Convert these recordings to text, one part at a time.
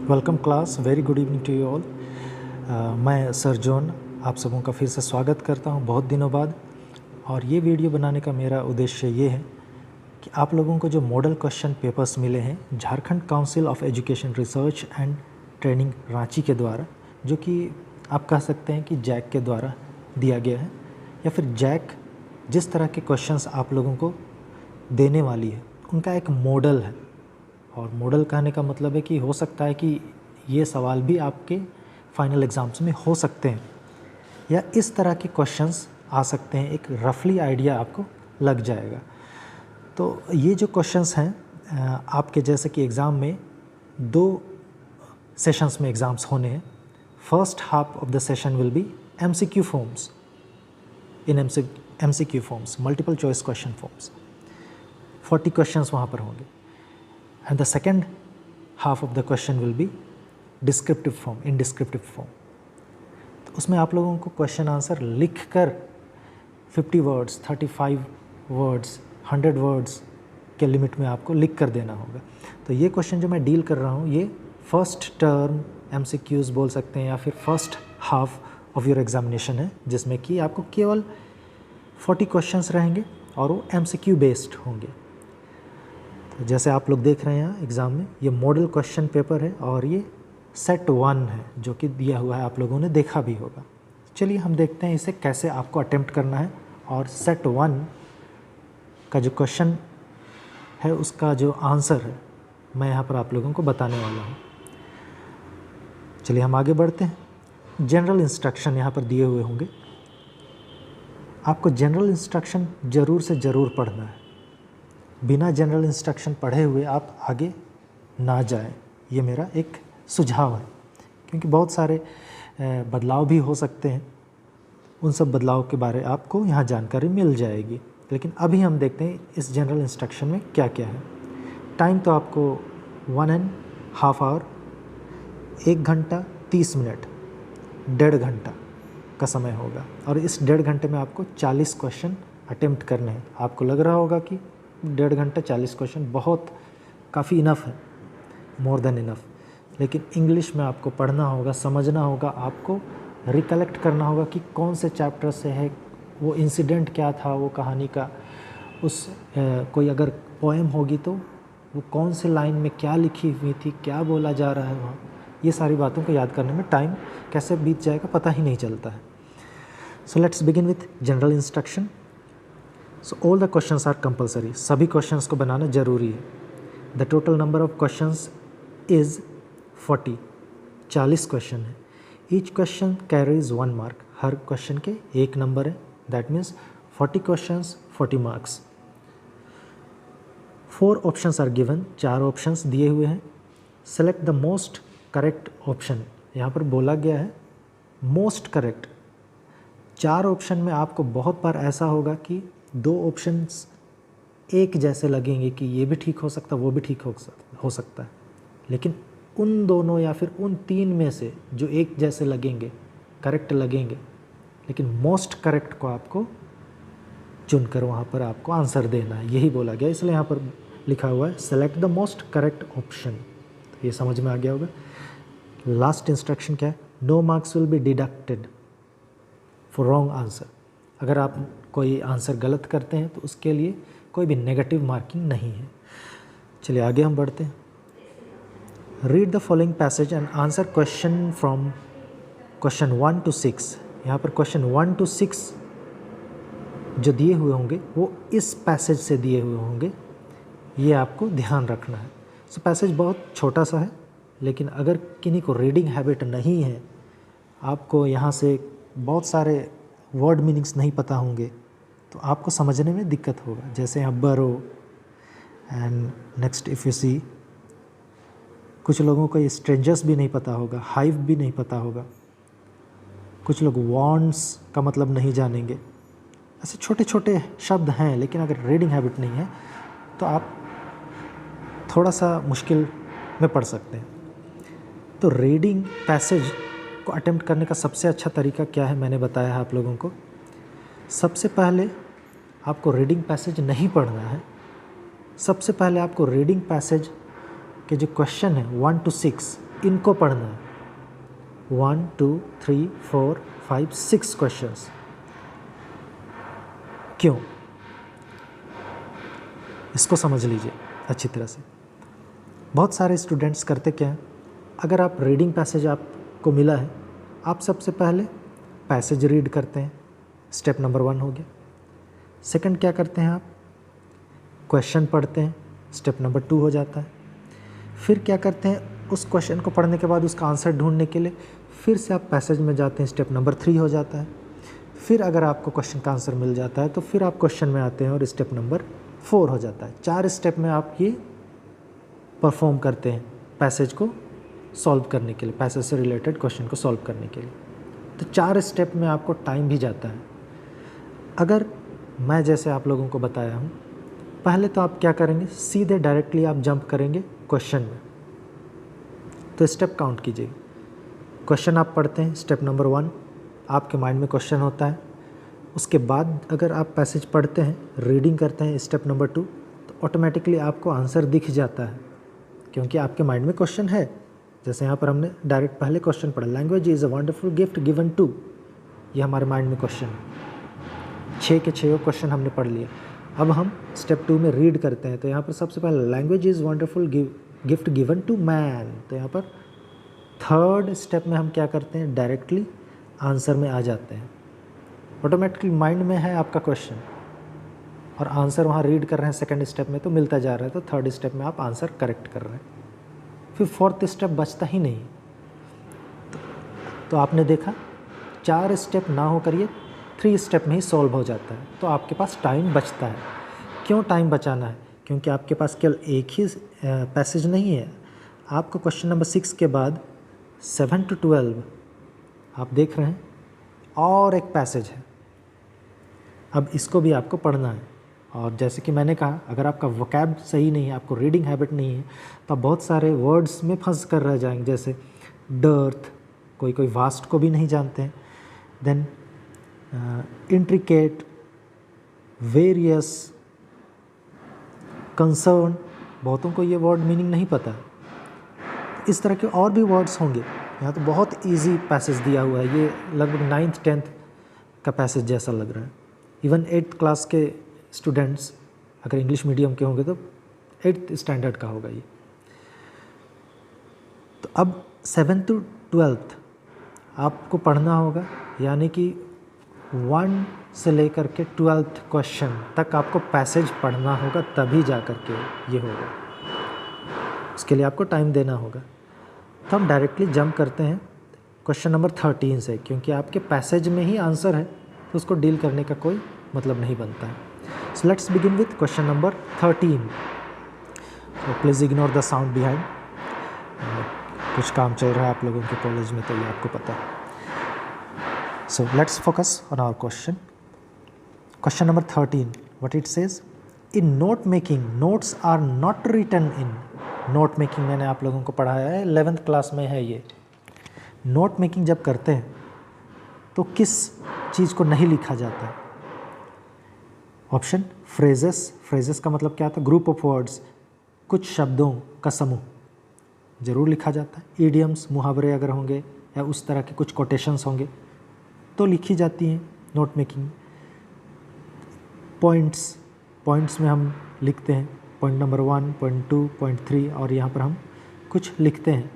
Welcome class, very good evening to you all. मैं sir John आप सबों का फिर से स्वागत करता हूं बहुत दिनों बाद। और ये वीडियो बनाने का मेरा उद्देश्य ये है कि आप लोगों को जो मॉडल क्वेश्चन पेपर्स मिले हैं Jharkhand council of education research and training Ranchi के द्वारा, जो कि आप कह सकते हैं कि जैक के द्वारा दिया गया है, या फिर जैक जिस तरह के क्वेश्चंस आप लोगों को देने वाली है उनका एक मॉडल है। और मॉडल कहने का मतलब है कि हो सकता है कि ये सवाल भी आपके फाइनल एग्ज़ाम्स में हो सकते हैं, या इस तरह के क्वेश्चंस आ सकते हैं। एक रफली आइडिया आपको लग जाएगा। तो ये जो क्वेश्चंस हैं आपके जैसे कि एग्ज़ाम में 2 सेशंस में एग्ज़ाम्स होने हैं। First half of the session will be MCQ forms, in MCQ forms, multiple choice question forms. 40 questions वहाँ पर होंगे। And the second half of the question will be descriptive form, in descriptive form। तो उसमें आप लोगों को question answer लिख कर 50 वर्ड्स, 35 वर्ड्स, 100 वर्ड्स के लिमिट में आपको लिख कर देना होगा। तो ये क्वेश्चन जो मैं डील कर रहा हूँ ये फर्स्ट टर्म MCQs बोल सकते हैं, या फिर first half of your examination है, जिसमें कि आपको केवल 40 क्वेश्चंस रहेंगे और वो MCQ बेस्ड होंगे। तो जैसे आप लोग देख रहे हैं यहाँ एग्ज़ाम में ये मॉडल क्वेश्चन पेपर है और ये सेट 1 है जो कि दिया हुआ है, आप लोगों ने देखा भी होगा। चलिए हम देखते हैं इसे कैसे आपको अटेम्प्ट करना है, और सेट 1 का जो क्वेश्चन है उसका जो आंसर है मैं यहाँ पर आप लोगों को बताने वाला हूँ। चलिए हम आगे बढ़ते हैं। जनरल इंस्ट्रक्शन यहाँ पर दिए हुए होंगे। आपको जनरल इंस्ट्रक्शन ज़रूर से ज़रूर पढ़ना है। बिना जनरल इंस्ट्रक्शन पढ़े हुए आप आगे ना जाएं, ये मेरा एक सुझाव है, क्योंकि बहुत सारे बदलाव भी हो सकते हैं। उन सब बदलाव के बारे आपको यहाँ जानकारी मिल जाएगी। लेकिन अभी हम देखते हैं इस जनरल इंस्ट्रक्शन में क्या क्या है। टाइम तो आपको 1.5 आवर, 1 घंटा 30 मिनट, 1.5 घंटा का समय होगा। और इस 1.5 घंटे में आपको 40 क्वेश्चन अटेम्प्ट करने हैं। आपको लग रहा होगा कि 1.5 घंटा 40 क्वेश्चन बहुत काफ़ी इनफ है, मोर देन इनफ। लेकिन इंग्लिश में आपको पढ़ना होगा, समझना होगा, आपको रिकलेक्ट करना होगा कि कौन से चैप्टर से है, वो इंसिडेंट क्या था वो कहानी का, उस कोई अगर पोएम होगी तो वो कौन से लाइन में क्या लिखी हुई थी, क्या बोला जा रहा है वहाँ। ये सारी बातों को याद करने में टाइम कैसे बीत जाएगा पता ही नहीं चलता है। So let's begin with general instruction. So all the questions are compulsory, सभी क्वेश्चंस को बनाना जरूरी है। The total number of questions is 40 question है। ईच क्वेश्चन कैरीज 1 मार्क, हर क्वेश्चन के 1 नंबर है। That means 40 questions 40 marks. 4 options are given, 4 options दिए हुए हैं। Select the most correct option, यहाँ पर बोला गया है मोस्ट करेक्ट। 4 ऑप्शन में आपको बहुत बार ऐसा होगा कि 2 ऑप्शंस एक जैसे लगेंगे कि ये भी ठीक हो सकता है, वो भी ठीक हो सकता है। लेकिन उन दोनों या फिर उन 3 में से जो एक जैसे लगेंगे, करेक्ट लगेंगे, लेकिन मोस्ट करेक्ट को आपको चुनकर वहाँ पर आपको आंसर देना है, यही बोला गया। इसलिए यहाँ पर लिखा हुआ है select the most correct option. तो ये समझ में आ गया होगा। लास्ट इंस्ट्रक्शन क्या है? No marks will be deducted for wrong answer. अगर आप कोई आंसर गलत करते हैं तो उसके लिए कोई भी नेगेटिव मार्किंग नहीं है। चलिए आगे हम बढ़ते हैं। Read the following passage and answer question from question 1 to 6। यहाँ पर क्वेश्चन 1 to 6 जो दिए हुए होंगे वो इस पैसेज से दिए हुए होंगे, ये आपको ध्यान रखना है। सो पैसेज बहुत छोटा सा है, लेकिन अगर किन्हीं को रीडिंग हैबिट नहीं है, आपको यहाँ से बहुत सारे वर्ड मीनिंग्स नहीं पता होंगे, तो आपको समझने में दिक्कत होगा। जैसे यहाँ बरो and next if you see, कुछ लोगों को ये स्ट्रेंजर्स भी नहीं पता होगा, हाइव भी नहीं पता होगा, कुछ लोग वॉन्ट्स का मतलब नहीं जानेंगे। ऐसे छोटे छोटे शब्द हैं, लेकिन अगर रीडिंग हैबिट नहीं है तो आप थोड़ा सा मुश्किल में पढ़ सकते हैं। तो रीडिंग पैसेज को अटेम्प्ट करने का सबसे अच्छा तरीका क्या है मैंने बताया है आप लोगों को। सबसे पहले आपको रीडिंग पैसेज नहीं पढ़ना है। सबसे पहले आपको रीडिंग पैसेज के जो क्वेश्चन है 1 to 6 इनको पढ़ना है। 1 2 3 4 5 6 क्वेश्चंस। क्यों? इसको समझ लीजिए अच्छी तरह से। बहुत सारे स्टूडेंट्स करते क्या हैं, अगर आप रीडिंग पैसेज आपको मिला है, आप सबसे पहले पैसेज रीड करते हैं, स्टेप नंबर 1 हो गया। सेकंड क्या करते हैं, आप क्वेश्चन पढ़ते हैं, स्टेप नंबर 2 हो जाता है। फिर क्या करते हैं, उस क्वेश्चन को पढ़ने के बाद उसका आंसर ढूंढने के लिए फिर से आप पैसेज में जाते हैं, स्टेप नंबर 3 हो जाता है। फिर अगर आपको क्वेश्चन का आंसर मिल जाता है तो फिर आप क्वेश्चन में आते हैं और स्टेप नंबर 4 हो जाता है। 4 स्टेप में आप ये परफॉर्म करते हैं पैसेज को सॉल्व करने के लिए, पैसेज से रिलेटेड क्वेश्चन को सॉल्व करने के लिए। तो 4 स्टेप में आपको टाइम भी जाता है। अगर मैं जैसे आप लोगों को बताया हूँ, पहले तो आप क्या करेंगे, सीधे डायरेक्टली आप जंप करेंगे क्वेश्चन में। तो स्टेप काउंट कीजिए। क्वेश्चन आप पढ़ते हैं, स्टेप नंबर 1 आपके माइंड में क्वेश्चन होता है। उसके बाद अगर आप पैसेज पढ़ते हैं, रीडिंग करते हैं, स्टेप नंबर 2, तो ऑटोमेटिकली आपको आंसर दिख जाता है, क्योंकि आपके माइंड में क्वेश्चन है। जैसे यहाँ पर हमने डायरेक्ट पहले क्वेश्चन पढ़ा, language is a wonderful gift given to, ये हमारे माइंड में क्वेश्चन है। 6 के 6 क्वेश्चन हमने पढ़ लिए। अब हम स्टेप 2 में रीड करते हैं, तो यहाँ पर सबसे पहले language is wonderful gift given to man, तो यहाँ पर थर्ड स्टेप में हम क्या करते हैं, डायरेक्टली आंसर में आ जाते हैं। ऑटोमेटिकली माइंड में है आपका क्वेश्चन और आंसर वहाँ रीड कर रहे हैं सेकंड स्टेप में, तो मिलता जा रहा है, तो थर्ड स्टेप में आप आंसर करेक्ट कर रहे हैं। फिर फोर्थ स्टेप बचता ही नहीं। तो आपने देखा 4 स्टेप ना हो करिए 3 स्टेप में ही सॉल्व हो जाता है, तो आपके पास टाइम बचता है। क्यों टाइम बचाना है? क्योंकि आपके पास केवल एक ही पैसेज नहीं है, आपको क्वेश्चन नंबर 6 के बाद 7 to 12 आप देख रहे हैं और एक पैसेज है। अब इसको भी आपको पढ़ना है। और जैसे कि मैंने कहा, अगर आपका वोकैब सही नहीं है, आपको रीडिंग हैबिट नहीं है, तो आप बहुत सारे वर्ड्स में फंस कर रह जाएंगे। जैसे डर्थ, कोई कोई वास्ट को भी नहीं जानते हैं। देन इंट्रिकेट, वेरियस, कंसर्न, बहुतों को ये वर्ड मीनिंग नहीं पता है। इस तरह के और भी वर्ड्स होंगे। यहाँ तो बहुत इजी पैसेज दिया हुआ है, ये लगभग 9th 10th का पैसेज जैसा लग रहा है। इवन 8th क्लास के स्टूडेंट्स अगर इंग्लिश मीडियम के होंगे तो 8th स्टैंडर्ड का होगा ये। तो अब 7th to 12th आपको पढ़ना होगा, यानी कि 1 से लेकर के 12th क्वेश्चन तक आपको पैसेज पढ़ना होगा, तभी जा कर के ये होगा। उसके लिए आपको टाइम देना होगा। तो हम डायरेक्टली जंप करते हैं क्वेश्चन नंबर 13 से, क्योंकि आपके पैसेज में ही आंसर है, तो उसको डील करने का कोई मतलब नहीं बनता है। So let's begin with question number 13। So please ignore the sound behind. कुछ काम चल रहा है आप लोगों के कॉलेज में, तो ये आपको पता है। So let's focus on our question. Question number 13, what it says, in note making notes are not written in. Note making मैंने आप लोगों को पढ़ाया है, 11th क्लास में है ये। नोट मेकिंग जब करते हैं तो किस चीज़ को नहीं लिखा जाता है? Option phrases. फ्रेजेस का मतलब क्या था? ग्रुप ऑफ वर्ड्स, कुछ शब्दों का समूह जरूर लिखा जाता है। ईडियम्स, मुहावरे अगर होंगे या उस तरह के कुछ कोटेशंस होंगे तो लिखी जाती हैं नोट मेकिंग। पॉइंट्स, पॉइंट्स में हम लिखते हैं, पॉइंट नंबर 1, पॉइंट 2, पॉइंट 3, और यहाँ पर हम कुछ लिखते हैं।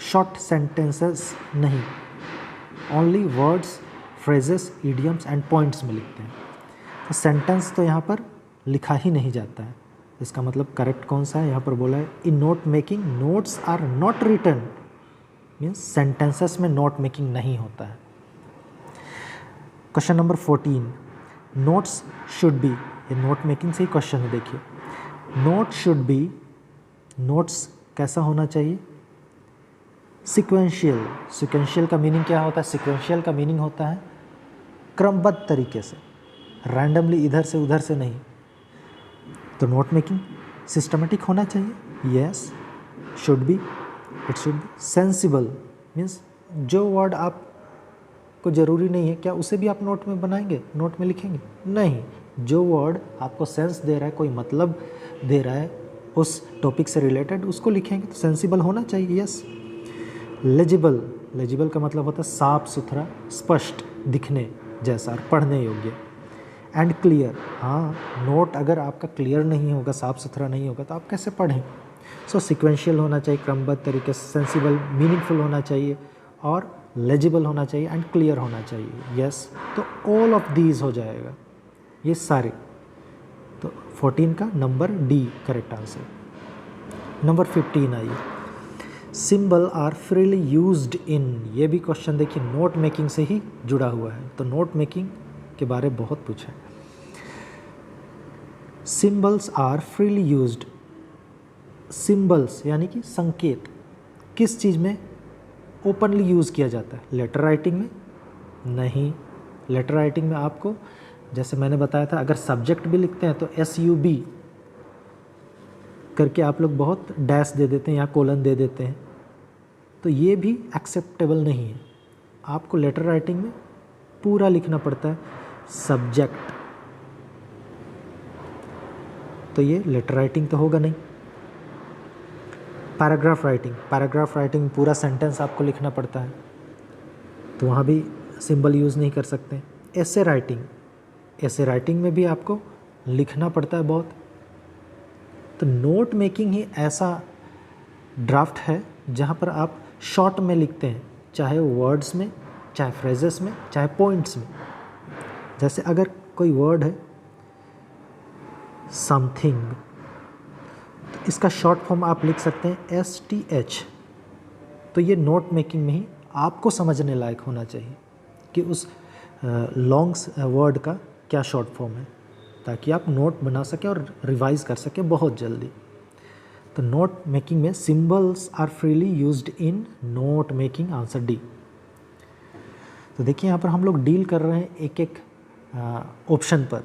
शॉर्ट सेंटेंसेस नहीं, only words, phrases, idioms and points में लिखते हैं। तो सेंटेंस तो यहाँ पर लिखा ही नहीं जाता है। इसका मतलब करेक्ट कौन सा है? यहाँ पर बोला है in note making notes are not written, means sentences में नोट मेकिंग नहीं होता है। Question number 14, notes should be, ये नोट मेकिंग से ही क्वेश्चन है। देखिए, नोट शुड बी, नोट्स कैसा होना चाहिए? सिक्वेंशियल। सिक्वेंशियल का मीनिंग क्या होता है? सिक्वेंशियल का मीनिंग होता है क्रमबद्ध तरीके से, रैंडमली इधर से उधर से नहीं। तो नोट मेकिंग सिस्टमेटिक होना चाहिए। Yes, should be, it should be sensible, means जो वर्ड आपको ज़रूरी नहीं है क्या उसे भी आप नोट में बनाएंगे, नोट में लिखेंगे? नहीं, जो वर्ड आपको सेंस दे रहा है, कोई मतलब दे रहा है उस टॉपिक से रिलेटेड, उसको लिखेंगे। तो सेंसिबल होना चाहिए। यस, लेजिबल, लेजिबल का मतलब होता है साफ सुथरा, स्पष्ट, दिखने जैसा और पढ़ने योग्य। एंड क्लियर, हाँ नोट अगर आपका क्लियर नहीं होगा, साफ सुथरा नहीं होगा तो आप कैसे पढ़ें। सो सिक्वेंशियल होना चाहिए, क्रमबद्ध तरीके से, सेंसिबल, मीनिंगफुल होना चाहिए और लेजिबल होना चाहिए एंड क्लियर होना चाहिए। यस, तो ऑल ऑफ दीज हो जाएगा ये सारे। तो 14 का number D correct answer. Number 15 आइए, symbol are freely used in. ये भी क्वेश्चन देखिए नोट मेकिंग से ही जुड़ा हुआ है, तो नोट मेकिंग के बारे में बहुत पूछा है। Symbols are freely used, symbols यानी कि संकेत किस चीज़ में ओपनली यूज़ किया जाता है? लेटर राइटिंग में नहीं। लेटर राइटिंग में आपको, जैसे मैंने बताया था, अगर सब्जेक्ट भी लिखते हैं तो SUB करके आप लोग बहुत डैश दे देते हैं या कोलन दे देते हैं, तो ये भी एक्सेप्टेबल नहीं है। आपको लेटर राइटिंग में पूरा लिखना पड़ता है सब्जेक्ट, तो ये लेटर राइटिंग तो होगा नहीं। पैराग्राफ राइटिंग, पैराग्राफ राइटिंग पूरा सेंटेंस आपको लिखना पड़ता है, तो वहाँ भी सिंबल यूज़ नहीं कर सकते। ऐसे राइटिंग, ऐसे राइटिंग में भी आपको लिखना पड़ता है बहुत। तो नोट मेकिंग ही ऐसा ड्राफ्ट है जहाँ पर आप शॉर्ट में लिखते हैं, चाहे वर्ड्स में, चाहे फ्रेजेस में, चाहे पॉइंट्स में। जैसे अगर कोई वर्ड है समथिंग, तो इसका शॉर्ट फॉर्म आप लिख सकते हैं STH। तो ये नोट मेकिंग में ही आपको समझने लायक होना चाहिए कि उस लॉन्ग वर्ड का क्या शॉर्ट फॉर्म है, ताकि आप नोट बना सकें और रिवाइज कर सकें बहुत जल्दी। तो नोट मेकिंग में symbols are freely used in note making, answer D. तो देखिए यहाँ पर हम लोग डील कर रहे हैं एक एक ऑप्शन पर,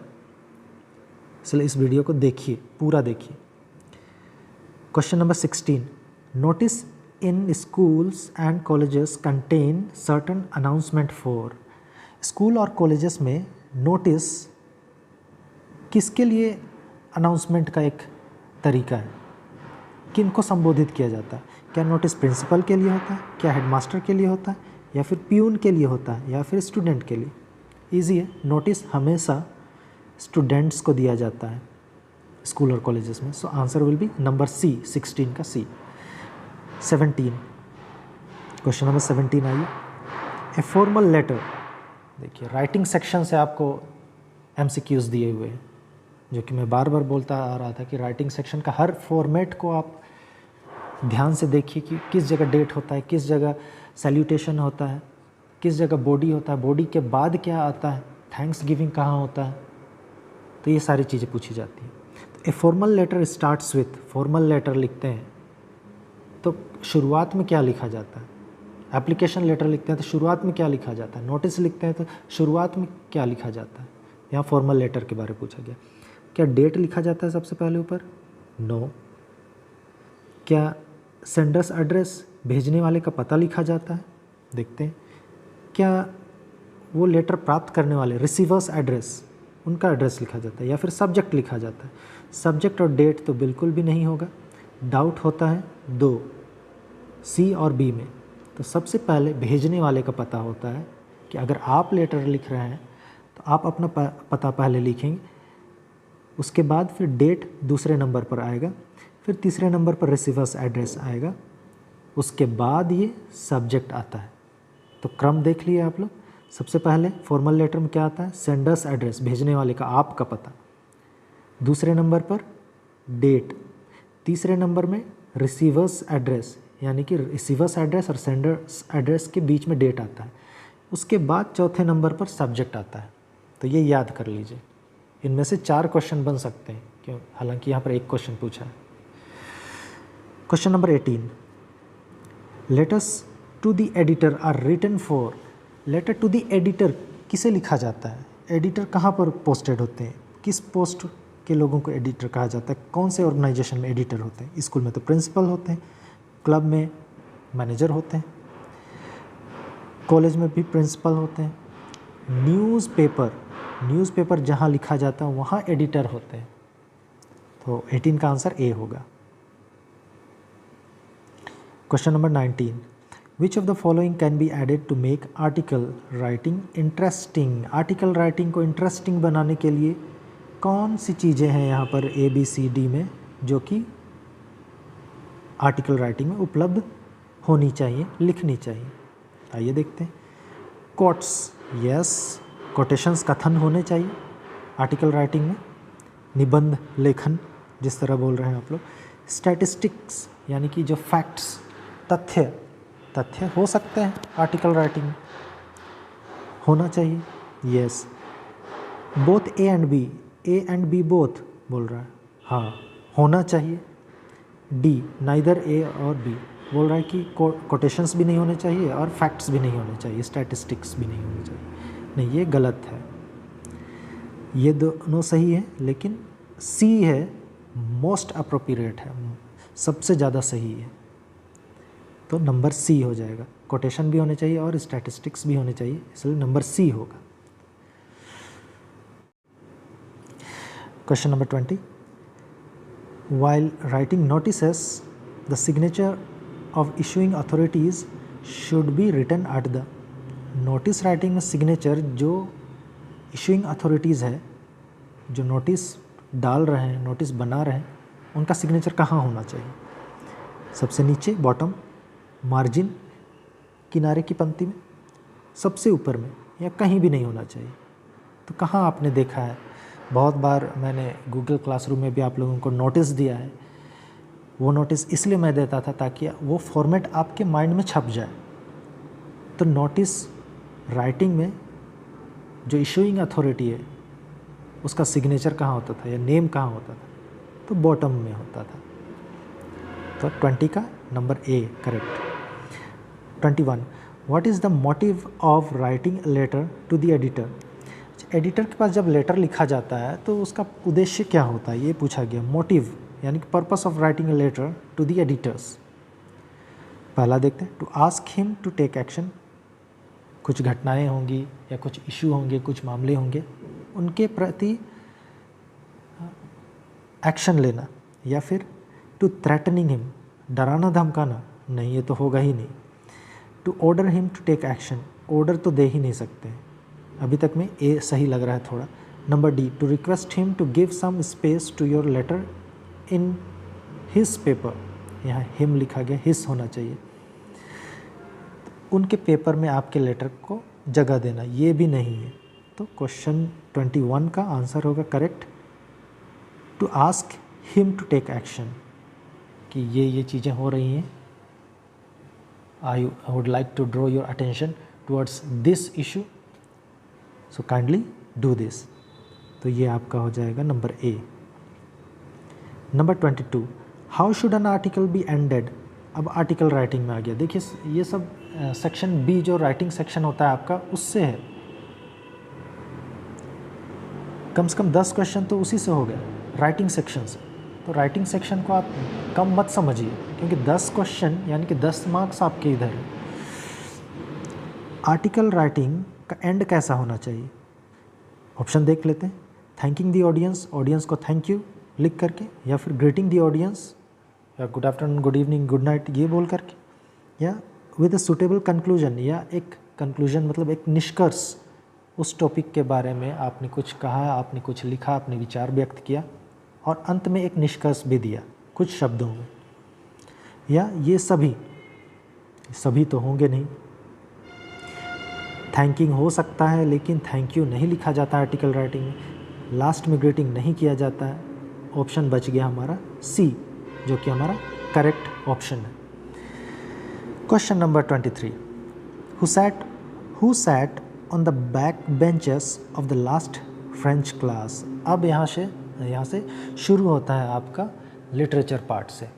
इसलिए इस वीडियो को देखिए, पूरा देखिए। Question number 16, notice in schools and colleges contain certain announcement for. School और कॉलेजेस में नोटिस किसके लिए अनाउंसमेंट का एक तरीका है? किन को संबोधित किया जाता है? क्या नोटिस प्रिंसिपल के लिए होता है, क्या हेडमास्टर के लिए होता है, या फिर प्यून के लिए होता है, या फिर स्टूडेंट के लिए? ईजी है, नोटिस हमेशा स्टूडेंट्स को दिया जाता है स्कूल और कॉलेजेस में। So answer will be number C, 16 का सी। 17, क्वेश्चन नंबर 17 आइए, ए फॉर्मल लेटर। देखिए राइटिंग सेक्शन से आपको MCQs दिए हुए हैं, जो कि मैं बार बार बोलता आ रहा था कि राइटिंग सेक्शन का हर फॉर्मेट को आप ध्यान से देखिए कि किस जगह डेट होता है, किस जगह सैल्यूटेशन होता है, किस जगह बॉडी होता है, बॉडी के बाद क्या आता है, थैंक्स गिविंग कहाँ होता है, तो ये सारी चीज़ें पूछी जाती हैं। तो a formal letter starts with, formal letter लिखते हैं तो शुरुआत में क्या लिखा जाता है? एप्लीकेशन लेटर लिखते हैं तो शुरुआत में क्या लिखा जाता है? नोटिस लिखते हैं तो शुरुआत में क्या लिखा जाता है? यहाँ फॉर्मल लेटर के बारे में पूछा गया। क्या डेट लिखा जाता है सबसे पहले ऊपर? नो। क्या सेंडर्स एड्रेस, भेजने वाले का पता लिखा जाता है? देखते हैं। क्या वो लेटर प्राप्त करने वाले, रिसीवर्स एड्रेस, उनका एड्रेस लिखा जाता है, या फिर सब्जेक्ट लिखा जाता है? सब्जेक्ट और डेट तो बिल्कुल भी नहीं होगा, डाउट होता है दो, सी और बी में। तो सबसे पहले भेजने वाले का पता होता है कि अगर आप लेटर लिख रहे हैं तो आप अपना पता पहले लिखेंगे, उसके बाद फिर डेट दूसरे नंबर पर आएगा, फिर तीसरे नंबर पर रिसीवर्स एड्रेस आएगा, उसके बाद ये सब्जेक्ट आता है। तो क्रम देख लिए आप लोग। सबसे पहले फॉर्मल लेटर में क्या आता है? सेंडर्स एड्रेस, भेजने वाले का, आपका पता। दूसरे नंबर पर डेट, तीसरे नंबर में रिसीवर्स एड्रेस, यानी कि रिसीवर्स एड्रेस और सेंडर्स एड्रेस के बीच में डेट आता है। उसके बाद चौथे नंबर पर सब्जेक्ट आता है। तो ये याद कर लीजिए। इनमें से 4 क्वेश्चन बन सकते हैं, क्यों, हालांकि यहाँ पर एक क्वेश्चन पूछा है। Question number 18, letters to the editor are written for. Letter to the editor किसे लिखा जाता है? एडिटर कहाँ पर पोस्टेड होते हैं? किस पोस्ट के लोगों को एडिटर कहा जाता है? कौन से ऑर्गेनाइजेशन में एडिटर होते हैं? स्कूल में तो प्रिंसिपल होते हैं, क्लब में मैनेजर होते हैं, कॉलेज में भी प्रिंसिपल होते हैं। न्यूज़पेपर जहाँ लिखा जाता है वहाँ एडिटर होते हैं। तो 18 का आंसर ए होगा। Question number 19, which of the following can be added to make article writing interesting. Article writing को इंटरेस्टिंग बनाने के लिए कौन सी चीज़ें हैं यहाँ पर ABCD में जो कि आर्टिकल राइटिंग में उपलब्ध होनी चाहिए, लिखनी चाहिए। आइए देखते हैं। कोट्स, यस, कोटेशंस, कथन होने चाहिए आर्टिकल राइटिंग में, निबंध लेखन जिस तरह बोल रहे हैं आप लोग। स्टैटिस्टिक्स यानी कि जो फैक्ट्स, तथ्य हो सकते हैं आर्टिकल राइटिंग में, होना चाहिए। Yes. Both A and B both बोल रहा है, हाँ होना चाहिए। डी, नाइदर A और B बोल रहा है कि कोटेशंस भी नहीं होने चाहिए और फैक्ट्स भी नहीं होने चाहिए, स्टैटिस्टिक्स भी नहीं होने चाहिए। नहीं, ये गलत है। ये दोनों सही है, लेकिन C है मोस्ट अप्रोप्रिएट है, सबसे ज़्यादा सही है। तो नंबर C हो जाएगा। कोटेशन भी होने चाहिए और स्टैटिस्टिक्स भी होने चाहिए, इसलिए नंबर C होगा। Question number 20। While writing notices, the signature of issuing authorities should be written at the। Notice writing में सिग्नेचर जो इशूइंग अथॉरिटीज़ है, जो नोटिस डाल रहे हैं, नोटिस बना रहे हैं, उनका सिग्नेचर कहाँ होना चाहिए? सबसे नीचे बॉटम, मार्जिन, किनारे की पंक्ति में, सबसे ऊपर में, या कहीं भी नहीं होना चाहिए। तो कहाँ आपने देखा है? बहुत बार मैंने गूगल क्लासरूम में भी आप लोगों को नोटिस दिया है। वो नोटिस इसलिए मैं देता था ताकि वो फॉर्मेट आपके माइंड में छप जाए। तो नोटिस राइटिंग में जो इशूइंग अथॉरिटी है उसका सिग्नेचर कहाँ होता था या नेम कहाँ होता था? तो बॉटम में होता था। तो 20 का number A correct. 21। What is the motive of writing letter to the editor. Editor के पास जब लेटर लिखा जाता है तो उसका उद्देश्य क्या होता है, ये पूछा गया। मोटिव यानी कि purpose of writing a letter to the editors. पहला देखते हैं, to ask him to take action. कुछ घटनाएं होंगी या कुछ इशू होंगे, कुछ मामले होंगे, उनके प्रति एक्शन लेना। या फिर टू थ्रेटनिंग हिम, डराना धमकाना, नहीं ये तो होगा ही नहीं। To order him to take action, order तो दे ही नहीं सकते। अभी तक में A सही लग रहा है थोड़ा। Number D, to request him to give some space to your letter in his paper. यहाँ हिम लिखा गया, हिस होना चाहिए। उनके पेपर में आपके लेटर को जगह देना, ये भी नहीं है। तो क्वेश्चन 21 का आंसर होगा correct, to ask him to take action, कि ये चीज़ें हो रही हैं, I would like to draw your attention towards this issue, so kindly do this. तो ये आपका हो जाएगा number A। Number 22, how should an article be ended. अब आर्टिकल राइटिंग में आ गया। देखिए ये सब सेक्शन B जो राइटिंग सेक्शन होता है आपका, उससे है। कम से कम 10 क्वेश्चन तो उसी से हो गए, राइटिंग सेक्शन से। तो राइटिंग सेक्शन को आप कम मत समझिए, क्योंकि 10 क्वेश्चन यानी कि 10 मार्क्स आपके इधर है। आर्टिकल राइटिंग का एंड कैसा होना चाहिए? ऑप्शन देख लेते हैं। थैंकिंग दी ऑडियंस, ऑडियंस को थैंक यू लिख करके, या फिर ग्रीटिंग दी ऑडियंस, या good afternoon, good evening, good night ये बोल करके, या विद अ सुटेबल कंक्लूजन, या एक कंक्लूजन मतलब एक निष्कर्ष, उस टॉपिक के बारे में आपने कुछ कहा, आपने कुछ लिखा, आपने विचार व्यक्त किया और अंत में एक निष्कर्ष भी दिया कुछ शब्दों में। या ये सभी तो होंगे नहीं। थैंकिंग हो सकता है, लेकिन थैंक यू नहीं लिखा जाता आर्टिकल राइटिंग में। लास्ट में ग्रीटिंग नहीं किया जाता है। ऑप्शन बच गया हमारा C, जो कि हमारा करेक्ट ऑप्शन है। Question number 23, who sat on the back benches of the last French class. अब यहाँ से शुरू होता है आपका लिटरेचर पार्ट से।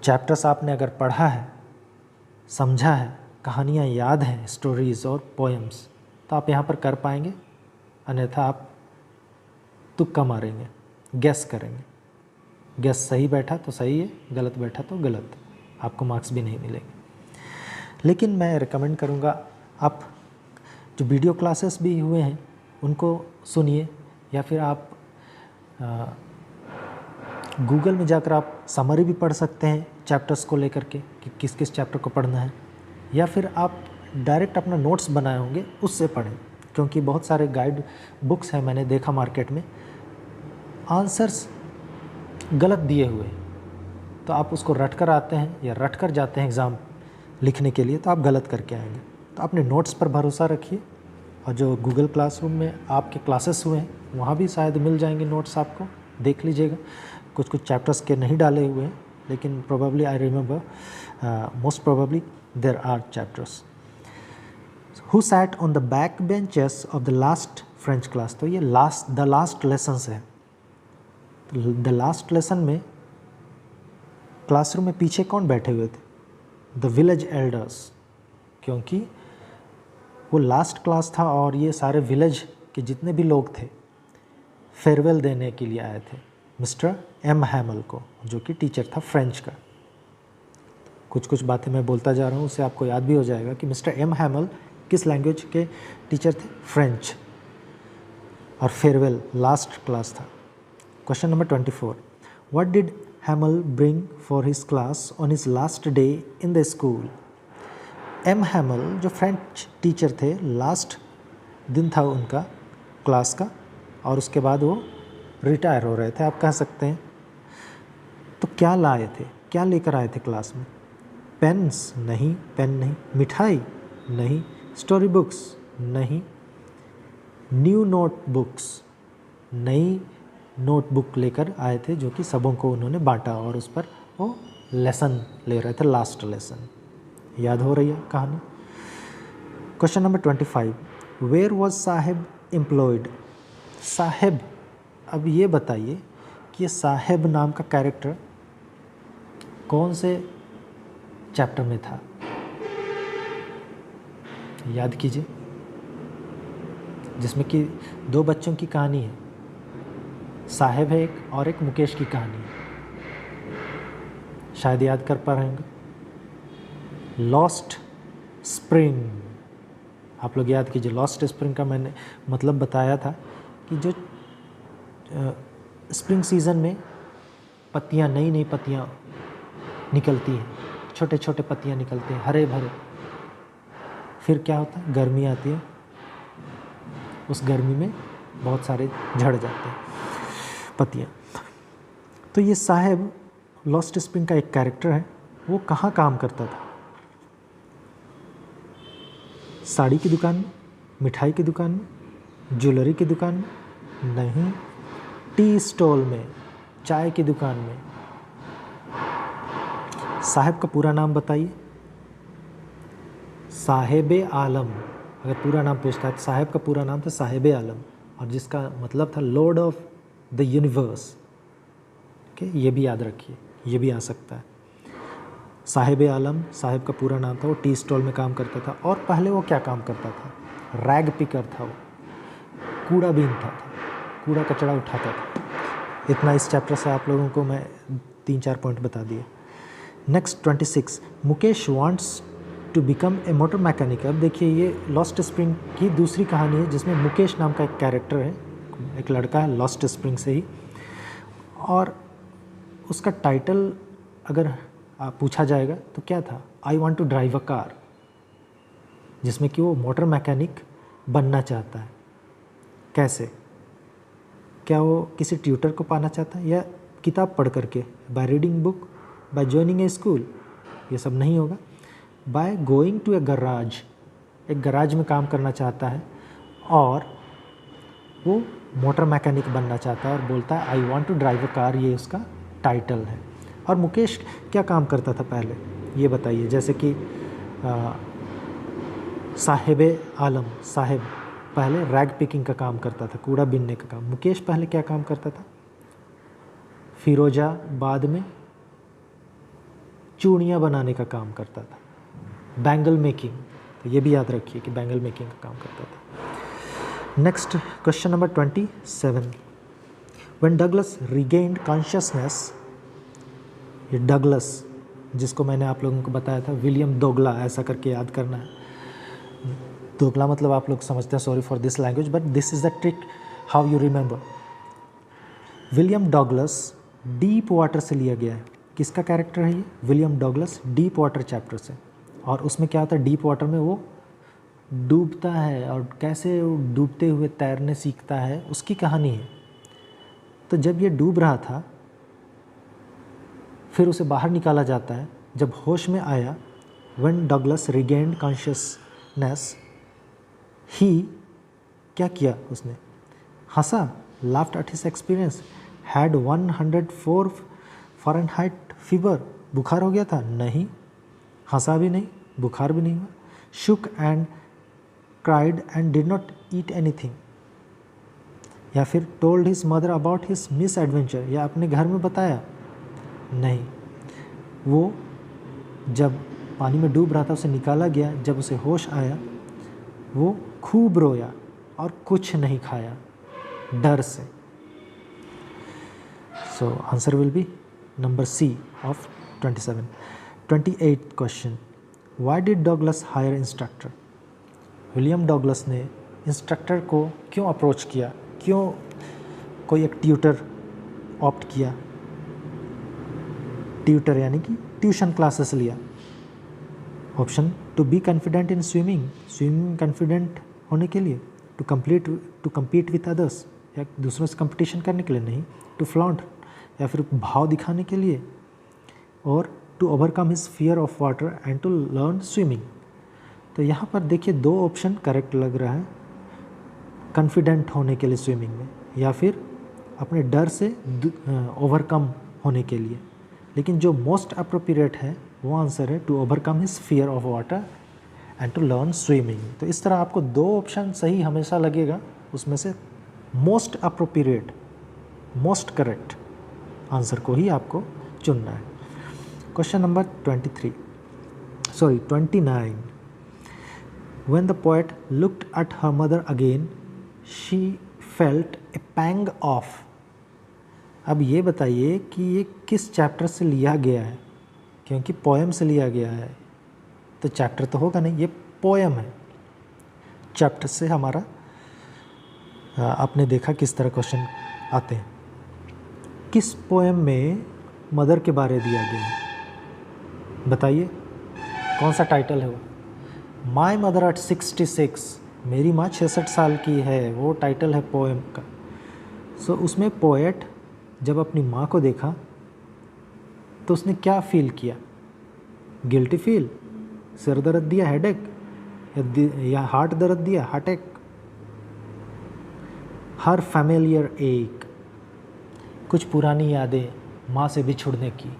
चैप्टर्स आपने अगर पढ़ा है, समझा है, कहानियाँ याद हैं, स्टोरीज़ और पोएम्स, तो आप यहाँ पर कर पाएंगे, अन्यथा आप तुक्का मारेंगे, गेस करेंगे। गेस सही बैठा तो सही है, गलत बैठा तो गलत, आपको मार्क्स भी नहीं मिलेंगे। लेकिन मैं रिकमेंड करूँगा आप जो वीडियो क्लासेस भी हुए हैं उनको सुनिए, या फिर आप गूगल में जाकर आप समरी भी पढ़ सकते हैं चैप्टर्स को लेकर के कि किस किस चैप्टर को पढ़ना है। या फिर आप डायरेक्ट अपना नोट्स बनाए होंगे उससे पढ़ें, क्योंकि बहुत सारे गाइड बुक्स हैं मैंने देखा मार्केट में, आंसर्स गलत दिए हुए हैं, तो आप उसको रट कर आते हैं या रट कर जाते हैं एग्ज़ाम लिखने के लिए, तो आप गलत करके आएंगे। तो अपने नोट्स पर भरोसा रखिए, और जो गूगल क्लासरूम में आपके क्लासेस हुए हैं वहाँ भी शायद मिल जाएंगे नोट्स, आपको देख लीजिएगा। कुछ कुछ चैप्टर्स के नहीं डाले हुए हैं, लेकिन probably I remember most probably there are chapters. Who sat on the back benches of the last French class, तो ये द लास्ट लेसन्स है। द लास्ट लेसन में क्लासरूम में पीछे कौन बैठे हुए थे? द विलेज एल्डर्स, क्योंकि वो लास्ट क्लास था और ये सारे विलेज के जितने भी लोग थे फेयरवेल देने के लिए आए थे मिस्टर एम हैमल को, जो कि टीचर था फ्रेंच का। कुछ कुछ बातें मैं बोलता जा रहा हूँ, उससे आपको याद भी हो जाएगा कि मिस्टर एम हैमल किस लैंग्वेज के टीचर थे? फ्रेंच। और फेयरवेल लास्ट क्लास था। Question number 24, what did Hamel bring for his class on his last day in the school? M Hamel जो फ्रेंच टीचर थे, लास्ट दिन था उनका क्लास का, और उसके बाद वो रिटायर हो रहे थे, आप कह सकते हैं। तो क्या लाए थे, क्या लेकर आए थे क्लास में? पेन्स? नहीं, पेन नहीं। मिठाई? नहीं। Story books? नहीं। New notebooks? नई नोटबुक लेकर आए थे, जो कि सबों को उन्होंने बांटा और उस पर वो लेसन ले रहे थे, लास्ट लेसन। याद हो रही है कहानी? Question number 25, where was Saheb employed? Saheb, अब ये बताइए कि ये साहेब नाम का कैरेक्टर कौन से चैप्टर में था? याद कीजिए, जिसमें कि दो बच्चों की कहानी है, साहेब है एक और एक मुकेश की कहानी है। शायद याद कर पा रहे होंगे। लॉस्ट स्प्रिंग, आप लोग याद कीजिए। लॉस्ट स्प्रिंग का मैंने मतलब बताया था कि जो स्प्रिंग सीज़न में पत्तियां, नई नई पत्तियां निकलती हैं, छोटे छोटे पत्तियां निकलते हैं, हरे भरे। फिर क्या होता है? गर्मी आती है, उस गर्मी में बहुत सारे झड़ जाते हैं पत्तियां। तो ये साहेब लॉस्ट स्प्रिंग का एक कैरेक्टर है। वो कहाँ काम करता था? साड़ी की दुकान में, मिठाई की दुकान में, ज्वेलरी की दुकान में? नहीं। टी स्टॉल में, चाय की दुकान में। साहेब का पूरा नाम बताइए। साहेब आलम। अगर पूरा नाम पूछता है तो साहेब का पूरा नाम था साहेब आलम, और जिसका मतलब था Lord of the universe. Okay, ये भी याद रखिए, ये भी आ सकता है। साहेब आलम साहेब का पूरा नाम था। वो टी स्टॉल में काम करता था, और पहले वो क्या काम करता था? रैग पिकर था, वो कूड़ा बीनता था, कूड़ा कचरा उठाता था। इतना इस चैप्टर से आप लोगों को मैं 3-4 पॉइंट बता दिए। Next 26, Mukesh wants to become a motor mechanic. अब देखिए, ये लॉस्ट स्प्रिंग की दूसरी कहानी है, जिसमें मुकेश नाम का एक कैरेक्टर है, एक लड़का है लॉस्ट स्प्रिंग से ही, और उसका टाइटल अगर पूछा जाएगा तो क्या था? I want to drive a car, जिसमें कि वो मोटर मैकेनिक बनना चाहता है। कैसे? क्या वो किसी ट्यूटर को पाना चाहता है, या किताब पढ़ करके? By reading book, by joining a school? ये सब नहीं होगा। By going to a garage, एक गराज में काम करना चाहता है, और वो मोटर मैकेनिक बनना चाहता है और बोलता है I want to drive a car, ये उसका टाइटल है। और मुकेश क्या काम करता था पहले, ये बताइए। जैसे कि साहेब आलम, साहेब पहले रैग पिकिंग का काम करता था, कूड़ा बीनने का काम। मुकेश पहले क्या काम करता था? फिरोजाबाद में चूड़ियाँ बनाने का काम करता था, बैंगल मेकिंग। तो ये भी याद रखिए कि बैंगल मेकिंग का काम करता था। Next question number 27, when Douglas regained consciousness, ये डगलस जिसको मैंने आप लोगों को बताया था, विलियम दोगला ऐसा करके याद करना है। दोगला मतलब आप लोग समझते हैं, sorry for this language but this is the trick how you remember. William Douglas deep water से लिया गया है। किसका कैरेक्टर है ये? William Douglas deep water chapter से। और उसमें क्या होता है, डीप वाटर में वो डूबता है और कैसे वो डूबते हुए तैरने सीखता है, उसकी कहानी है। तो जब ये डूब रहा था, फिर उसे बाहर निकाला जाता है। जब होश में आया, व्हेन डगलस रिगेन्ड कॉन्शियसनेस, ही क्या किया, उसने हंसा, laughed at his experience, had 104 Fahrenheit fever, बुखार हो गया था, नहीं, हंसा भी नहीं, बुखार भी नहीं हुआ। Shook and cried and did not eat anything, या फिर told his mother about his misadventure, या अपने घर में बताया, नहीं। वो जब पानी में डूब रहा था, उसे निकाला गया, जब उसे होश आया, वो खूब रोया और कुछ नहीं खाया डर से। So answer will be number C of 27. 28th question, why did Douglas hire instructor? William Douglas ने इंस्ट्रक्टर को क्यों अप्रोच किया, क्यों कोई एक ट्यूटर ऑप्ट किया? ट्यूटर यानी कि ट्यूशन क्लासेस लिया। Option, to be confident in swimming, swimming confident होने के लिए, टू कम्पीट विथ अदर्स, या दूसरों से कंपटीशन करने के लिए, नहीं, टू फ्लॉन्ट, या फिर भाव दिखाने के लिए, और to overcome his fear of water and to learn swimming. तो यहाँ पर देखिए 2 ऑप्शन करेक्ट लग रहा है, कॉन्फिडेंट होने के लिए स्विमिंग में, या फिर अपने डर से ओवरकम होने के लिए। लेकिन जो मोस्ट अप्रोप्रिएट है वो आंसर है to overcome his fear of water and to learn swimming. तो इस तरह आपको 2 ऑप्शन सही हमेशा लगेगा, उसमें से most appropriate, most correct answer को ही आपको चुनना है। Question number 29. When the poet looked at her mother again, she felt a pang of. अब ये बताइए कि ये किस चैप्टर से लिया गया है, क्योंकि पोएम से लिया गया है तो चैप्टर तो होगा नहीं, ये पोएम है। चैप्टर से हमारा आपने देखा किस तरह क्वेश्चन आते हैं। किस पोएम में मदर के बारे दिया गया है, बताइए कौन सा टाइटल है वो? माई मदर एट 66, मेरी माँ 66 साल की है, वो टाइटल है पोएम का। सो उसमें पोएट जब अपनी माँ को देखा तो उसने क्या फील किया? गिल्टी फील, सिर दर्द दिया, हेडेक, या हार्ट दर्द दिया, हार्टेक। हर फैमिलियर एक, कुछ पुरानी यादें माँ से बिछुड़ने की,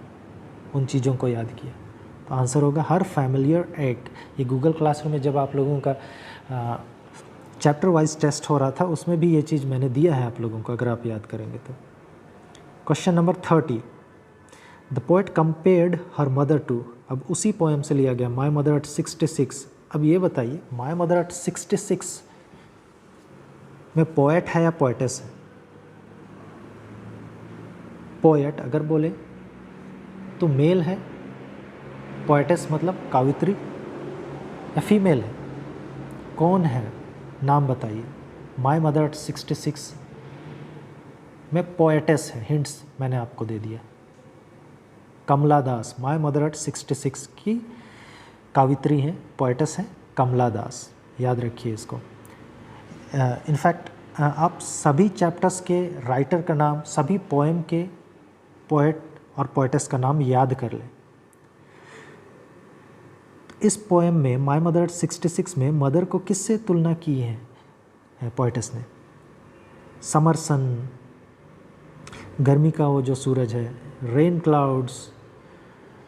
उन चीज़ों को याद किया। तो आंसर होगा हर फैमिलियर एक। ये गूगल क्लासरूम में जब आप लोगों का चैप्टर वाइज टेस्ट हो रहा था, उसमें भी ये चीज़ मैंने दिया है आप लोगों को, अगर आप याद करेंगे तो। Question number 30, the poet compared her mother to, अब उसी पोएम से लिया गया, माई मदर एट 66। अब ये बताइए माई मदर एट 66 में पोएट है या पोएटेस है? पोएट अगर बोले तो मेल है, पोएटेस मतलब कावित्री, या फीमेल है? कौन है, नाम बताइए। माई मदर एट 66 में पोएटेस है, हिंट्स मैंने आपको दे दिया। कमला दास, माई मदर एट 66 की कावित्री है, पोएटेस है कमला दास, याद रखिए इसको। इनफैक्ट आप सभी चैप्टर्स के राइटर का नाम, सभी पोएम के पोएट और पोएटेस का नाम याद कर लें। इस पोएम में माई मदर एट 66 में मदर को किससे तुलना की है पोएटेस ने? समर सन, गर्मी का वो जो सूरज है, रेन क्लाउड्स,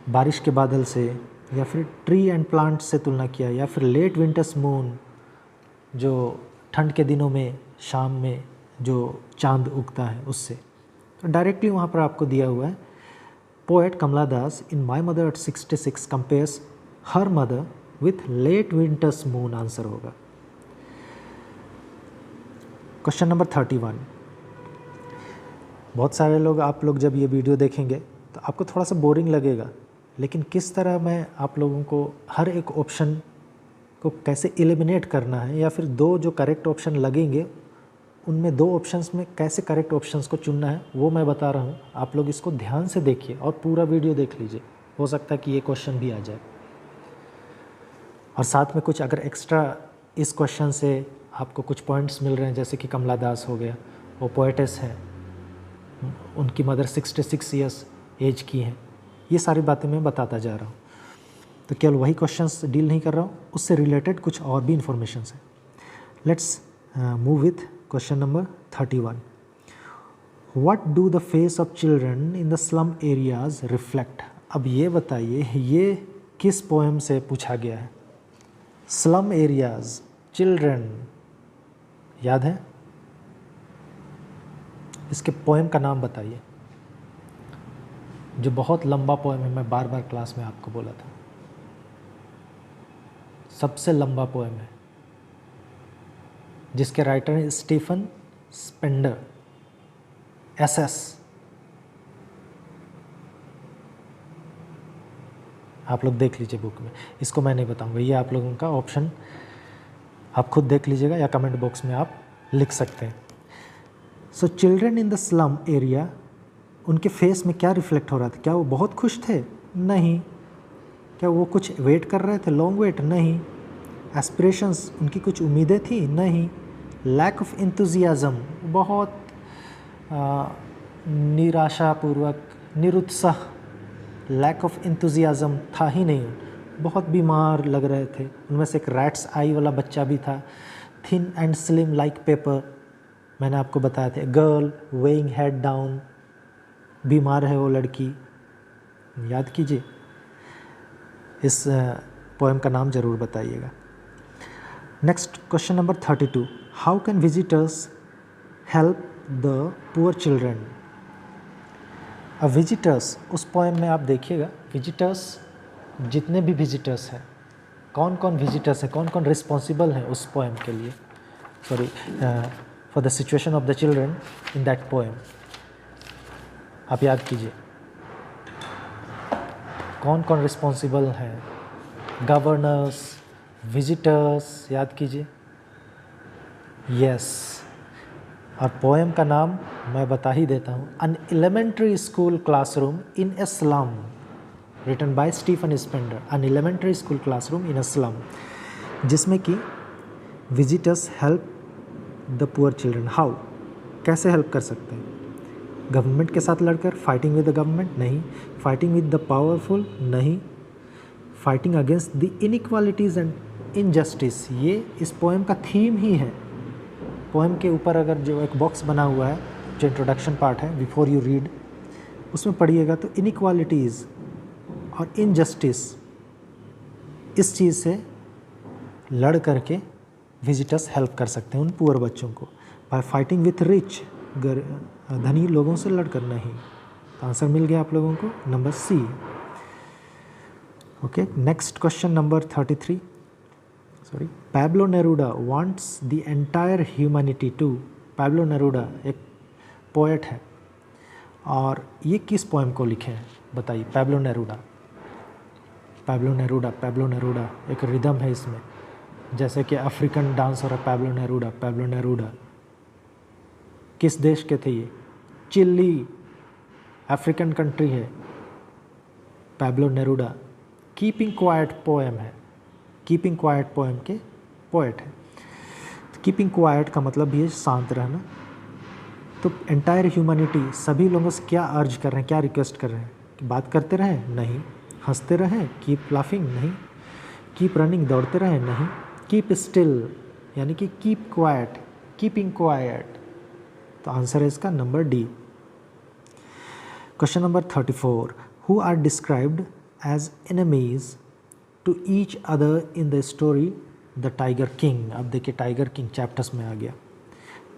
बारिश के बादल से, या फिर ट्री एंड प्लांट से तुलना किया, या फिर लेट विंटर्स मून, जो ठंड के दिनों में शाम में जो चांद उगता है उससे। तो डायरेक्टली वहाँ पर आपको दिया हुआ है, poet Kamala Das in my mother at 66 compares her mother with late winter's moon, answer होगा। क्वेश्चन नंबर 31, बहुत सारे लोग, आप लोग जब ये वीडियो देखेंगे तो आपको थोड़ा सा बोरिंग लगेगा, लेकिन किस तरह मैं आप लोगों को हर एक ऑप्शन को कैसे एलिमिनेट करना है, या फिर 2 जो करेक्ट ऑप्शन लगेंगे उनमें 2 ऑप्शंस में कैसे करेक्ट ऑप्शंस को चुनना है, वो मैं बता रहा हूँ। आप लोग इसको ध्यान से देखिए और पूरा वीडियो देख लीजिए, हो सकता है कि ये क्वेश्चन भी आ जाए। और साथ में कुछ अगर एक्स्ट्रा इस क्वेश्चन से आपको कुछ पॉइंट्स मिल रहे हैं, जैसे कि कमला दास हो गया, वो पोएटेस है, उनकी मदर 66 ईयर्स एज की हैं, ये सारी बातें मैं बताता जा रहा हूँ। तो केवल वही क्वेश्चंस डील नहीं कर रहा हूँ, उससे रिलेटेड कुछ और भी इंफॉर्मेशन है। Let's move with question number 31। What do the face of children in the slum areas reflect. अब ये बताइए, ये किस पोएम से पूछा गया है? स्लम एरियाज, चिल्ड्रन, याद है? इसके पोएम का नाम बताइए, जो बहुत लंबा पोएम है, मैं बार बार क्लास में आपको बोला था, सबसे लंबा पोएम है, जिसके राइटर हैं स्टीफन स्पेंडर, SS। आप लोग देख लीजिए बुक में, इसको मैं नहीं बताऊंगा, ये आप लोगों का ऑप्शन आप खुद देख लीजिएगा या कमेंट बॉक्स में आप लिख सकते हैं। So children in the slum area, उनके फेस में क्या रिफ्लेक्ट हो रहा था? क्या वो बहुत खुश थे? नहीं। क्या वो कुछ वेट कर रहे थे, लॉन्ग वेट? नहीं। एस्पिरेशंस, उनकी कुछ उम्मीदें थी? नहीं। लैक ऑफ एंथुजियाज्म, बहुत निराशापूर्वक, निरुत्साह, लैक ऑफ एंथुजियाज्म था ही नहीं। बहुत बीमार लग रहे थे। उनमें से एक रैट्स आई वाला बच्चा भी था। Thin and slim like paper, मैंने आपको बताया था। गर्ल वेइंग हेड डाउन, बीमार है वो लड़की, याद कीजिए। इस पोएम का नाम ज़रूर बताइएगा। Next question number 32। How can visitors help the poor children. अब विजिटर्स, उस पोएम में आप देखिएगा, विजिटर्स, जितने भी विजिटर्स हैं, कौन कौन विजिटर्स हैं, कौन कौन रिस्पॉन्सिबल हैं उस पोएम के लिए, sorry, for the situation of the children in that poem. आप याद कीजिए कौन कौन रिस्पॉन्सिबल हैं, गवर्नर्स, विजिटर्स, याद कीजिए। यस, और पोएम का नाम मैं बता ही देता हूँ, an elementary school classroom in a slum, written by Stephen Spender. An elementary school classroom in a slum, जिसमें कि visitors help the poor children. How, कैसे हेल्प कर सकते हैं? गवर्नमेंट के साथ लड़कर, फाइटिंग विद द गवर्नमेंट? नहीं। Fighting with the powerful? नहीं। Fighting against the inequalities and injustice, ये इस पोएम का थीम ही है। पोएम के ऊपर अगर जो एक बॉक्स बना हुआ है, जो इंट्रोडक्शन पार्ट है, बिफोर यू रीड, उसमें पढ़िएगा तो इनइक्वालिटीज़ और इनजस्टिस, इस चीज़ से लड़ करके विजिटर्स हेल्प कर सकते हैं उन पुअर बच्चों को। बाय फाइटिंग विथ रिच, धनी लोगों से लड़कर नहीं। तो आंसर मिल गया आप लोगों को, number C. Okay, next question number 33। Sorry, Pablo Neruda wants the entire humanity to. Pablo Neruda एक पोएट है, और ये किस पोएम को लिखे हैं बताइए? पैब्लो नेरूडा, पैब्लो नेरूडा, पैब्लो नेरूडा, एक रिदम है इसमें, जैसे कि अफ्रीकन डांस हो रहा है। पैब्लो नेरूडा, पैब्लो नेरूडा किस देश के थे ये? चिली, अफ्रीकन कंट्री है। Pablo Neruda keeping quite poem है, कीपिंग क्वाइट पोएम के पोएट है। कीपिंग क्वाइट का मतलब भी है शांत रहना। तो एंटायर ह्यूमैनिटी, सभी लोगों से क्या अर्ज कर रहे हैं, क्या रिक्वेस्ट कर रहे हैं कि बात करते रहें? नहीं। हंसते रहें? Keep laughing? नहीं। कीप रनिंग, दौड़ते रहें? नहीं। कीप स्टिल, यानी कि कीप क्वाइट, कीपिंग क्वाइट। तो आंसर है इसका number D. Question number 34। Who are described as enemies to each other in the story the tiger king. अब देखिए, टाइगर किंग चैप्टर्स में आ गया।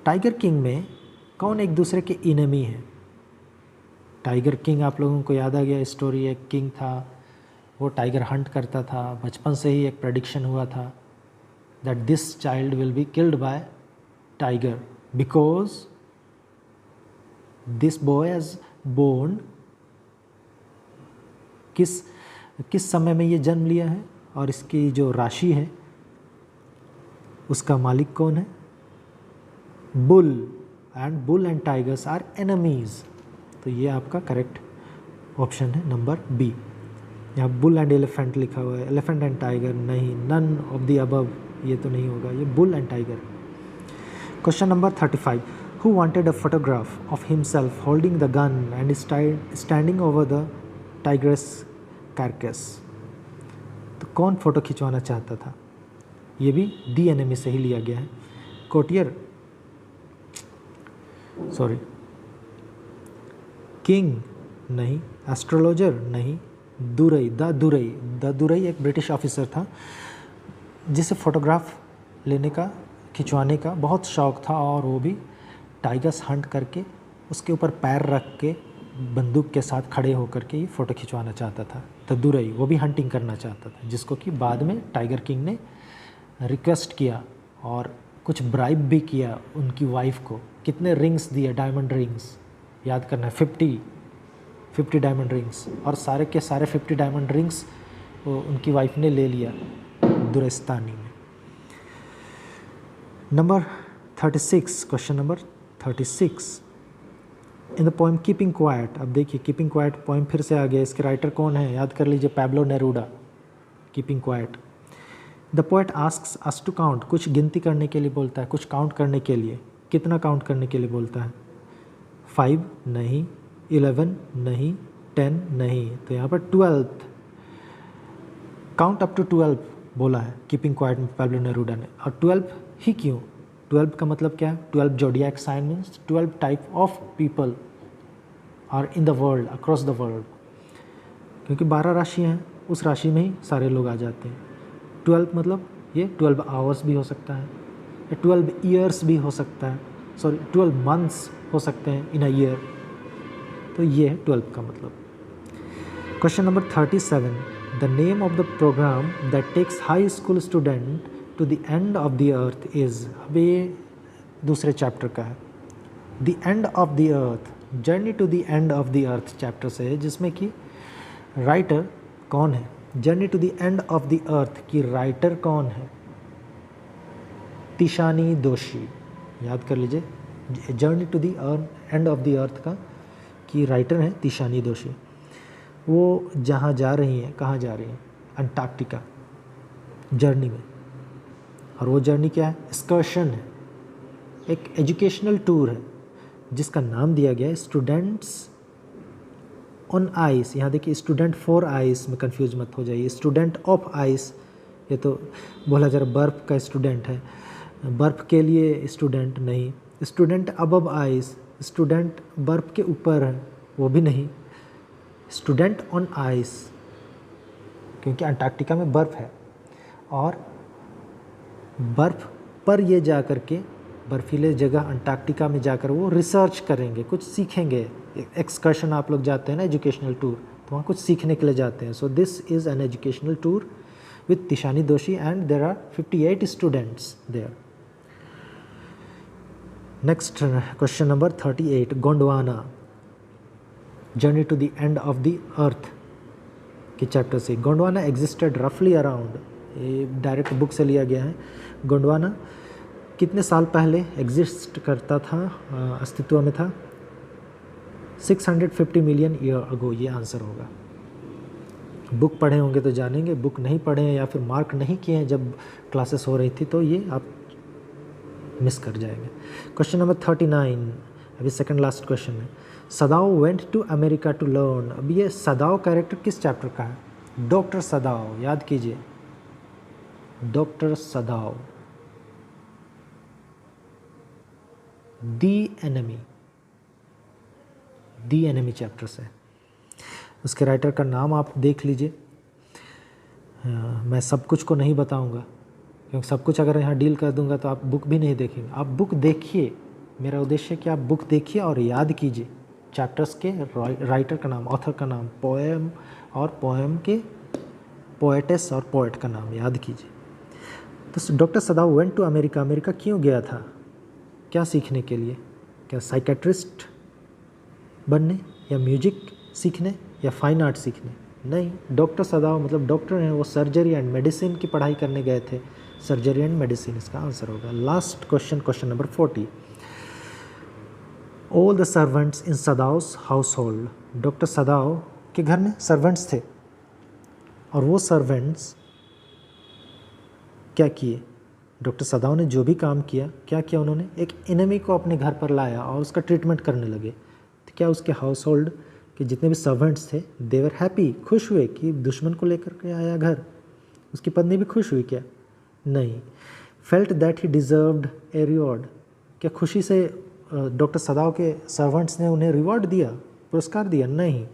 टाइगर किंग में कौन एक दूसरे के इनेमी है? टाइगर किंग आप लोगों को याद आ गया, स्टोरी। एक किंग था, वो टाइगर हंट करता था। बचपन से ही एक प्रेडिक्शन हुआ था that this child will be killed by tiger because this boy has born, किस समय में ये जन्म लिया है, और इसकी जो राशि है उसका मालिक कौन है? Bull, and bull and tigers are enemies. तो ये आपका करेक्ट ऑप्शन है, नंबर बी। यहाँ बुल एंड एलिफेंट लिखा हुआ है, एलिफेंट एंड टाइगर नहीं, नन ऑफ द अबव ये तो नहीं होगा, ये bull and tiger. Question number 35, who wanted a photograph of himself holding the gun and standing over the tigress carcass. तो कौन फोटो खिंचवाना चाहता था? ये भी दी एनिमी से ही लिया गया है। कोटियर, सॉरी, किंग नहीं, एस्ट्रोलॉजर नहीं, दुरई, द दुरई एक ब्रिटिश ऑफिसर था जिसे फोटोग्राफ लेने का, खिंचवाने का बहुत शौक़ था, और वो भी टाइगर्स हंट करके उसके ऊपर पैर रख के बंदूक के साथ खड़े होकर के ये फ़ोटो खिंचवाना चाहता था। द दुरई वो भी हंटिंग करना चाहता था, जिसको कि बाद में टाइगर किंग ने रिक्वेस्ट किया और कुछ ब्राइब भी किया उनकी वाइफ को। कितने रिंग्स दिए, डायमंड रिंग्स, याद करना है, 50 डायमंड रिंग्स, और सारे के सारे 50 डायमंड रिंग्स उनकी वाइफ ने ले लिया दुरस्तानी में। Number 36, question number 36, in the poem keeping quiet. अब देखिए कीपिंग क्वाइट पोएम फिर से आ गया, इसके राइटर कौन है याद कर लीजिए, Pablo Neruda. Keeping quiet, the poet asks us to count, कुछ गिनती करने के लिए बोलता है, कुछ काउंट करने के लिए। कितना काउंट करने के लिए बोलता है? 5 नहीं, 11 नहीं, 10 नहीं, तो यहाँ पर 12, काउंट अप टू 12 बोला है कीपिंग क्वाइट में पैब्लो नेरूडा ने। और 12 ही क्यों? 12 का मतलब क्या है? 12 zodiac sign means 12 type of people are in the world, across the world, क्योंकि 12 राशि हैं, उस राशि में ही सारे लोग आ जाते हैं। 12 मतलब ये 12 आवर्स भी हो सकता है, या 12 ईयर्स भी हो सकता है, सॉरी 12 मंथ्स हो सकते हैं इन अ ईयर, तो ये है 12 का मतलब। Question number 37, the name of the program that takes high school student to the end of the earth is. अब ये दूसरे चैप्टर का है, the end of the earth, journey to the end of the earth chapter से है, जिसमें कि writer कौन है? Journey to the end of the earth की राइटर कौन है? तिशानी दोशी, याद कर लीजिए, journey to the end of the अर्थ का की राइटर है तिशानी दोशी। वो जहाँ जा रही हैं, कहाँ जा रही हैं? अंटार्कटिका जर्नी में, और वो जर्नी क्या है? एक्सकर्शन है, एक एजुकेशनल टूर है जिसका नाम दिया गया है स्टूडेंट्स ऑन आइस। यहाँ देखिए स्टूडेंट फॉर आइस में कंफ्यूज मत हो जाइए, स्टूडेंट ऑफ आइस ये तो बोला जा रहा बर्फ़ का स्टूडेंट है, बर्फ़ के लिए स्टूडेंट नहीं, स्टूडेंट अबव आइस, स्टूडेंट बर्फ़ के ऊपर है वो भी नहीं, स्टूडेंट ऑन आइस, क्योंकि अंटार्कटिका में बर्फ़ है, और बर्फ़ पर ये जा कर के बर्फीले जगह अंटार्कटिका में जाकर वो रिसर्च करेंगे, कुछ सीखेंगे। एक्सकर्शन आप लोग जाते हैं ना, एजुकेशनल टूर, तो वहाँ कुछ सीखने के लिए जाते हैं। So this is an educational tour with Tishani Doshi and there are 58 students there. Next question number 38, Gondwana, journey to the end of the earth के चैप्टर से। गोंडवाना एग्जिस्टेड रफली अराउंड, ये डायरेक्ट बुक से लिया गया है। गोंडवाना कितने साल पहले एग्जिस्ट करता था, अस्तित्व में था? 650 मिलियन ईयर अगो, ये आंसर होगा। बुक पढ़े होंगे तो जानेंगे, बुक नहीं पढ़े हैं या फिर मार्क नहीं किए हैं जब क्लासेस हो रही थी तो ये आप मिस कर जाएंगे। क्वेश्चन नंबर 39, अभी सेकंड लास्ट क्वेश्चन है। Sadao went to America to learn. अब ये सदाओ कैरेक्टर किस चैप्टर का है? डॉक्टर सदाओ, याद कीजिए, डॉक्टर सदाओ, दी एनिमी चैप्टर से। उसके राइटर का नाम आप देख लीजिए। मैं सब कुछ को नहीं बताऊंगा, क्योंकि सब कुछ अगर यहाँ डील कर दूंगा तो आप बुक भी नहीं देखेंगे। आप बुक देखिए, मेरा उद्देश्य है कि आप बुक देखिए और याद कीजिए चैप्टर्स के राइटर का नाम, ऑथर का नाम, पोएम और पोएम के पोएटेस और पोएट का नाम याद कीजिए। तो doctor Sadao went to America, America क्यों गया था? क्या सीखने के लिए? क्या साइकेट्रिस्ट बनने, या म्यूजिक सीखने, या फाइन आर्ट सीखने? नहीं, डॉक्टर सदाओ मतलब डॉक्टर हैं, वो सर्जरी एंड मेडिसिन की पढ़ाई करने गए थे। सर्जरी एंड मेडिसिन इसका आंसर होगा। Last question, question number 40, all the servants in Sadao's house hold. Doctor Sadao के घर में सर्वेंट्स थे, और वो सर्वेंट्स क्या किए, डॉक्टर सदाव ने जो भी काम किया, क्या किया उन्होंने, एक एनिमी को अपने घर पर लाया और उसका ट्रीटमेंट करने लगे। तो क्या उसके हाउस होल्ड के जितने भी सर्वेंट्स थे, दे वर हैप्पी, खुश हुए कि दुश्मन को लेकर के आया घर। उसकी पत्नी भी खुश हुई क्या? नहीं। Felt that he deserved A reward, क्या खुशी से डॉक्टर सदाव के सर्वेंट्स ने उन्हें रिवॉर्ड दिया, पुरस्कार दिया? नहीं।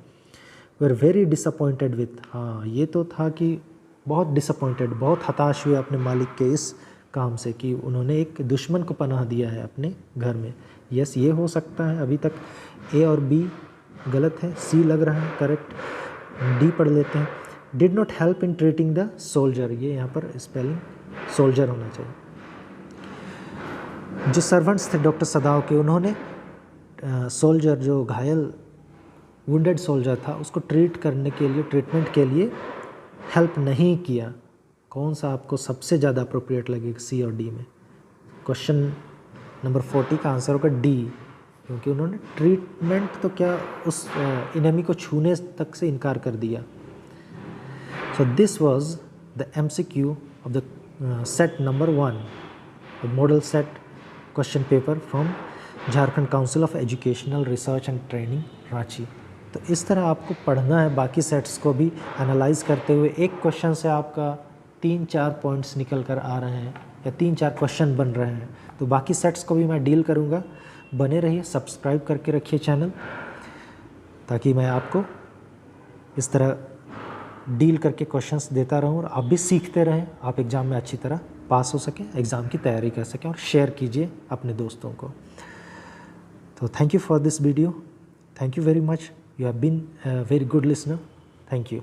वर वेरी डिसअपॉइंटेड विथ, हाँ ये तो था कि बहुत डिसअपॉइंटेड, बहुत हताश हुए अपने मालिक के इस काम से कि उन्होंने एक दुश्मन को पनाह दिया है अपने घर में। यस, ये हो सकता है। अभी तक ए और बी गलत है, सी लग रहा है करेक्ट, डी पढ़ लेते हैं। Did not help in treating the soldier, ये यहाँ पर स्पेलिंग सोल्जर होना चाहिए। जो सर्वेंट्स थे डॉक्टर सदाव के, उन्होंने सोल्जर जो घायल वुंडेड सोल्जर था उसको ट्रीट करने के लिए, ट्रीटमेंट के लिए हेल्प नहीं किया। कौन सा आपको सबसे ज़्यादा अप्रोप्रिएट लगेगा सी और डी में? क्वेश्चन नंबर 40 का आंसर होगा डी, क्योंकि उन्होंने ट्रीटमेंट तो क्या उस एनिमी को छूने तक से इनकार कर दिया। So this was the MCQ of the set number 1, model set question paper from Jharkhand council of educational research and training Ranchi. तो इस तरह आपको पढ़ना है, बाकी सेट्स को भी एनालाइज करते हुए। एक क्वेश्चन से आपका 3-4 पॉइंट्स निकल कर आ रहे हैं या 3-4 क्वेश्चन बन रहे हैं, तो बाकी सेट्स को भी मैं डील करूँगा। बने रहिए, सब्सक्राइब करके रखिए चैनल, ताकि मैं आपको इस तरह डील करके क्वेश्चंस देता रहूँ और आप भी सीखते रहें, आप एग्ज़ाम में अच्छी तरह पास हो सकें, एग्ज़ाम की तैयारी कर सकें, और शेयर कीजिए अपने दोस्तों को। तो thank you for this video, thank you very much, you have been a very good listener. Thank you.